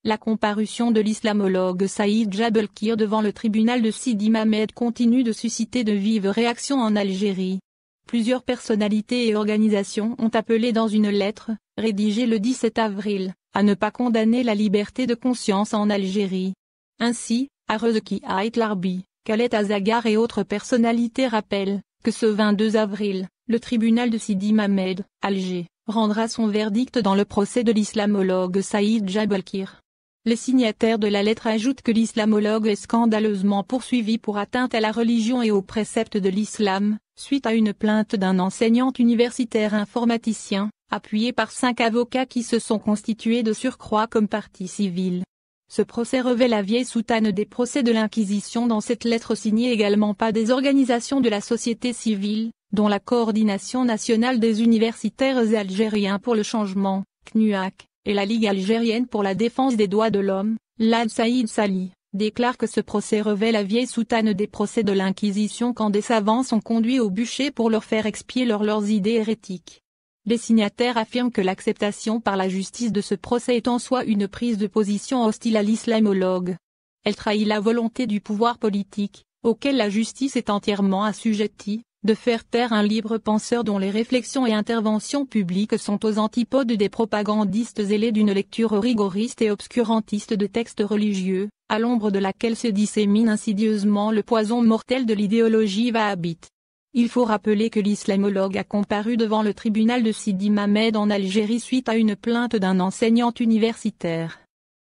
La comparution de l'islamologue Saïd Jabelkir devant le tribunal de Sidi Mamed continue de susciter de vives réactions en Algérie. Plusieurs personnalités et organisations ont appelé dans une lettre, rédigée le 17 avril, à ne pas condamner la liberté de conscience en Algérie. Ainsi, Arezki Ait Larbi, Khaled Azagar et autres personnalités rappellent que ce 22 avril, le tribunal de Sidi Mamed, Alger, rendra son verdict dans le procès de l'islamologue Saïd Jabelkir. Les signataires de la lettre ajoutent que l'islamologue est scandaleusement poursuivi pour atteinte à la religion et aux préceptes de l'islam, suite à une plainte d'un enseignant universitaire informaticien, appuyé par 5 avocats qui se sont constitués de surcroît comme partie civile. Ce procès revêt la vieille soutane des procès de l'Inquisition. Dans cette lettre signée également par des organisations de la société civile, dont la Coordination nationale des universitaires algériens pour le changement, CNUAC, et la Ligue algérienne pour la défense des droits de l'homme, l'Ad Saïd Sali, déclare que ce procès revêt la vieille soutane des procès de l'Inquisition quand des savants sont conduits au bûcher pour leur faire expier leurs idées hérétiques. Les signataires affirment que l'acceptation par la justice de ce procès est en soi une prise de position hostile à l'islamologue. Elle trahit la volonté du pouvoir politique, auquel la justice est entièrement assujettie, de faire taire un libre penseur dont les réflexions et interventions publiques sont aux antipodes des propagandistes zélés d'une lecture rigoriste et obscurantiste de textes religieux, à l'ombre de laquelle se dissémine insidieusement le poison mortel de l'idéologie wahhabite. Il faut rappeler que l'islamologue a comparu devant le tribunal de Sidi Mamed en Algérie suite à une plainte d'un enseignant universitaire.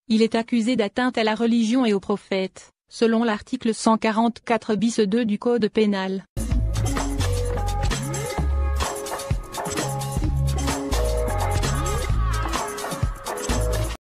Il est accusé d'atteinte à la religion et aux prophètes, selon l'article 144 bis 2 du Code pénal.